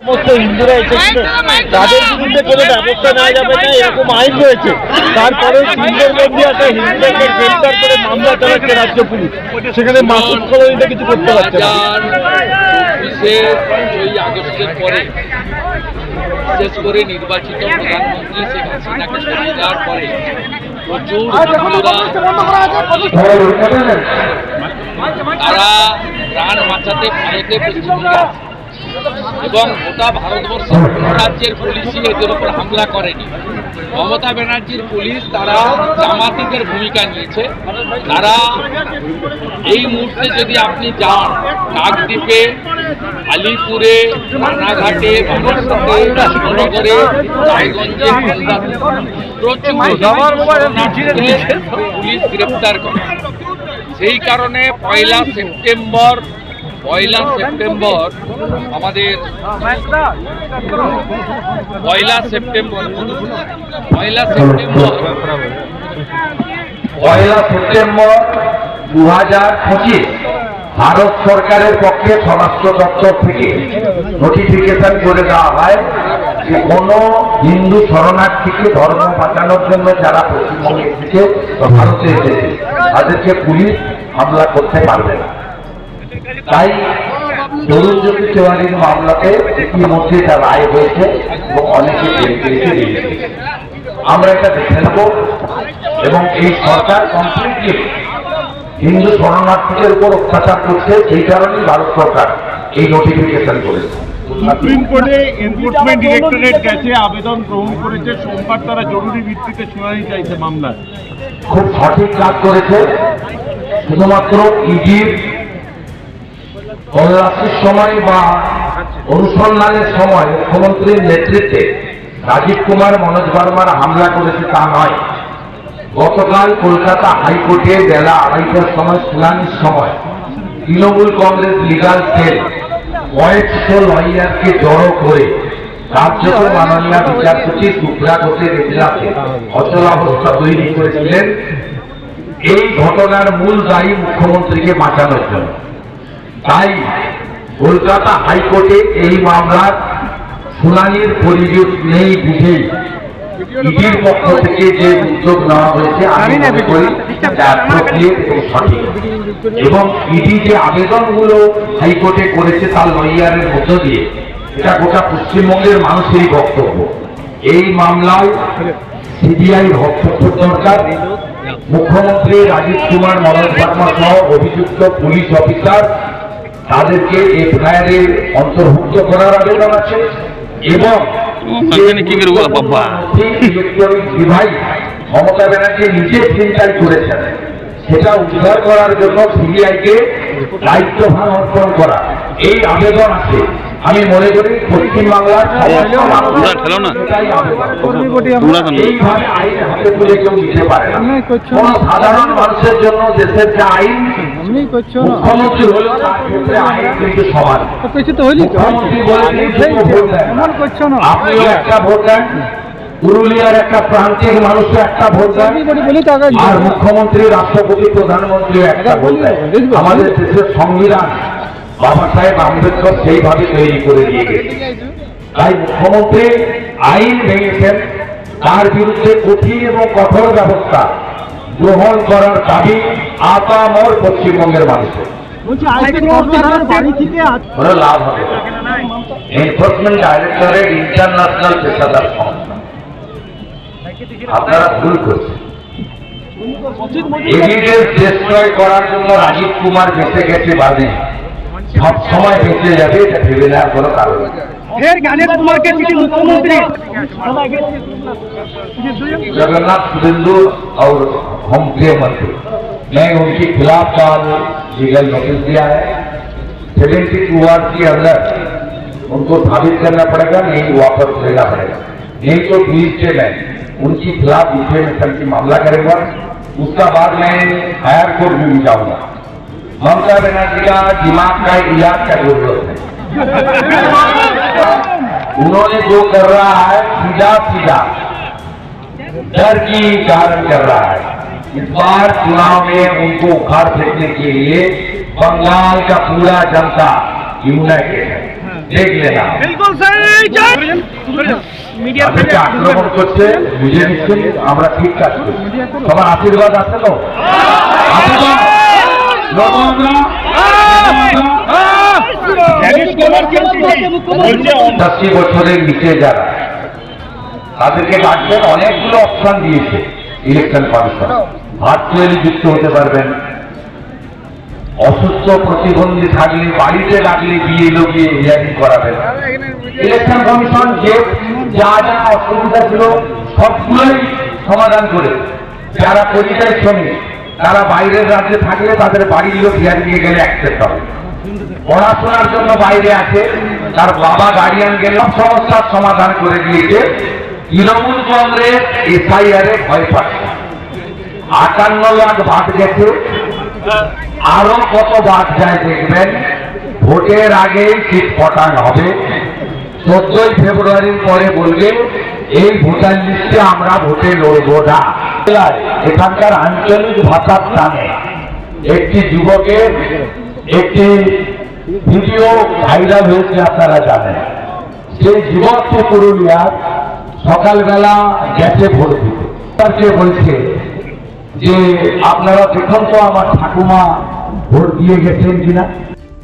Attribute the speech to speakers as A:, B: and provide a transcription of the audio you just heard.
A: সমস্ত হিন্দুরা এসেছিলেন তাদের বিরুদ্ধে কোনো ব্যবস্থা নেওয়া যাবে না এরকম আইন রয়েছে। তারপরে সুন্দরবন্দি একটা হিন্দুদেরকে গ্রেফতার করে মামলা চালাচ্ছে রাজ্য পুলিশ, সেখানে মাসুদ কলোনিতে কিছু করতে পারছে না।
B: 24 আগস্টের পরে বিশেষ করে নির্বাচিত প্রধানমন্ত্রী শেখ হাসিনাকে সরিয়ে দেওয়ার পরে প্রচুর হিন্দুরা তারা প্রাণ বাঁচাতে ভারতে পশ্চিমবঙ্গে আছে এবং গোটা ভারতবর্ষের রাজ্যের পুলিশই এদের উপর হামলা করেনি। মমতা ব্যানার্জির পুলিশ তারা জামাতিদের ভূমিকা নিয়েছে। তারা এই মুহূর্তে যদি আপনি যান কাকদ্বীপে, আলিপুরে, রানাঘাটে, বানারসতে, কৃষ্ণনগরে, রায়গঞ্জে, প্রচুর পুলিশ গ্রেপ্তার করে। সেই কারণে পয়লা সেপ্টেম্বর আমাদের পয়লা সেপ্টেম্বর
C: 2025 ভারত সরকারের পক্ষে স্বরাষ্ট্র দপ্তর থেকে নোটিফিকেশন করে দেওয়া হয় যে কোনো হিন্দু শরণার্থীকে ধর্ম বাঁচানোর জন্য যারা পশ্চিমবঙ্গে এসেছে বা ভারতে এসেছে তাদেরকে পুলিশ হামলা করতে পারবে না। তাই অরুণজ্যোতি তেওয়ারির মামলাতে ইতিমধ্যে যা রায় হয়েছে এবং অনেকে আমরা এটা দেখে নেব এবং এই সরকার কমপ্লিটলি হিন্দু শরণার্থীদের উপর অত্যাচার করছে, সেই কারণেই ভারত সরকার এই নোটিফিকেশন করেছে।
A: সুপ্রিম কোর্টে এনফোর্সমেন্ট ডিরেক্টরেট গেছে, আবেদন গ্রহণ করেছে, সোমবার তারা জরুরি ভিত্তিতে শুনানি চাইছে মামলায়।
C: খুব সঠিক কাজ করেছে। শুধুমাত্র ইডির তল্লাশির সময় বা অনুসন্ধানের সময় মুখ্যমন্ত্রীর নেতৃত্বে রাজীব কুমার মনোজ ভার্মার হামলা করেছে তা নয়। গতকাল কলকাতা হাইকোর্টে বেলা 2:30টার সময় শুনানির সময় তৃণমূল কংগ্রেস লিগাল সেল কয়েকশো লয়ারকে জড়ো করে রাজ্যের মাননীয় বিচারপতি সুব্রা ঘোষের এজলাসে অচলাবস্থা তৈরি করেছিলেন। এই ঘটনার মূল দায়ী মুখ্যমন্ত্রীকে বাঁচানোর জন্য। তাই কলকাতা হাইকোর্টে এই মামলার শুনানির পরিবেশ নেই বুঝেই ইডির পক্ষ থেকে যে উদ্যোগ নেওয়া হয়েছে আমি মনে করি সঠিক, এবং ইডি যে আবেদনগুলো হাইকোর্টে করেছে তার লয়ারের মধ্য দিয়ে এটা গোটা পশ্চিমবঙ্গের মানুষেরই বক্তব্য। এই মামলায় সিবিআই হস্তক্ষেপ দরকার। মুখ্যমন্ত্রী রাজীব কুমার মনোজ ভার্মা সহ অভিযুক্ত পুলিশ অফিসার তাদেরকে এফআইআর এর অন্তর্ভুক্ত করার আবেদন আছে এবং ডিভাইস মমতা ব্যানার্জি নিজে চিন্তাই করেছেন সেটা উদ্ধার করার জন্য সিবিআইকে দায়িত্বভার অর্পণ করা এই আবেদন আছে। আমি মনে করি পশ্চিমবাংলার এইভাবে আইন হাতে তুলে কেউ নিতে পারে না। কোন সাধারণ মানুষের জন্য দেশের যে আইন মুখ্যমন্ত্রী হল তার ক্ষেত্রে আইন কিন্তু সমান। মুখ্যমন্ত্রী বলে আপনিও একটা ভোট দেন, পুরুলিয়ার একটা প্রান্তিক মানুষও একটা ভোট দেন, আর মুখ্যমন্ত্রী, রাষ্ট্রপতি, প্রধানমন্ত্রীও একটা ভোট দেয়। আমাদের দেশের সংবিধান বাবা সাহেব আম্বেদকর সেইভাবে তৈরি করে দিয়ে গেছে। তাই মুখ্যমন্ত্রী আইন ভেঙেছেন, তার বিরুদ্ধে কঠিন এবং কঠোর ব্যবস্থা গ্রহণ করার দাবি আপামর পশ্চিমবঙ্গের মানুষের। লাভ হবে এনফোর্সমেন্ট ডাইরেক্টরেট ইন্টারন্যাশনাল পেশাদার সংস্থা। আপনারা ভুল করছেন। এভিডেন্স ডিস্ট্রয় করার জন্য রাজীব কুমার বেঁচে গেছে বাদে সব সময় বেঁচে যাবে এটা ভেবে নেওয়ার কোনো কারণ নেই। जगन्नाथ शुभेंदु और होम गृह मंत्री ने उनके खिलाफ कल लीगल नोटिस दिया है। 72 आवर्स के अंदर उनको साबित करना पड़ेगा, नहीं वापस लेना पड़ेगा, नहीं तो पुलिस में उनके खिलाफ डिफेमेशन की मामला करेगा। उसका बाद मैं हायर कोर्ट भी जाऊंगा। ममता बनर्जी का दिमाग का इलाज का जरूरत है। उन्होंने जो कर रहा है सीधा सीधा डर की कारण कर रहा है। इस बार चुनाव में उनको उखाड़ फेंकने के लिए बंगाल का पूरा जनता यूनाइटेड है। দেখলে না তাদেরকে আক্রমণ করছে, বুঝে নিচ্ছেন আমরা ঠিক কাজ করছি। সবার আশীর্বাদ আছে তো? আশীর্বাদ পঁচাশি বছরের নিচে যারা, তাদেরকে ডাকবেন। অনেকগুলো অপশন দিয়েছে ইলেকশন কমিশন। ভার্চুয়ালি যুক্ত হতে পারবেন, অসুস্থ প্রতিবন্ধী থাকলে বাড়িতে ডাকলে গিয়ে গিয়ে হিয়ারিং করাবেন। ইলেকশন কমিশন যে যা যা অসুবিধা ছিল সবগুলোই সমাধান করে। যারা পরিযায়ী শ্রমিক, তারা বাইরের রাজ্যে থাকলে তাদের বাড়ির লোক হিয়ারিং এ গেলে অ্যাকসেপ্ট হবে। পড়াশোনার জন্য বাইরে আছে, তার বাবা গার্ডিয়ান গেলে সব সমস্যার সমাধান করে দিয়েছে। তৃণমূল কংগ্রেস এসআইআর এ ভয় পাচ্ছে। 58 লাখ বাদ গেছে, আরো কত বাদ যায় দেখবেন। ভোটের আগেই সিট পটান হবে। 14ই ফেব্রুয়ারির পরে বলবে এই ভোটার লিস্টে আমরা ভোটে লড়বো না। এখানকার আঞ্চলিক ভাষার টানে একটি যুবকের একটি ভিডিও ভাইরাল হয়েছে, আপনারা জানেন। সেই যুবককে পুরুলিয়ার সকালবেলা গেছে ভোট দিতে, তাকে বলছে যে আপনারা দেখুন তো আমার ঠাকুমা ভোট দিয়ে গেছেন কিনা।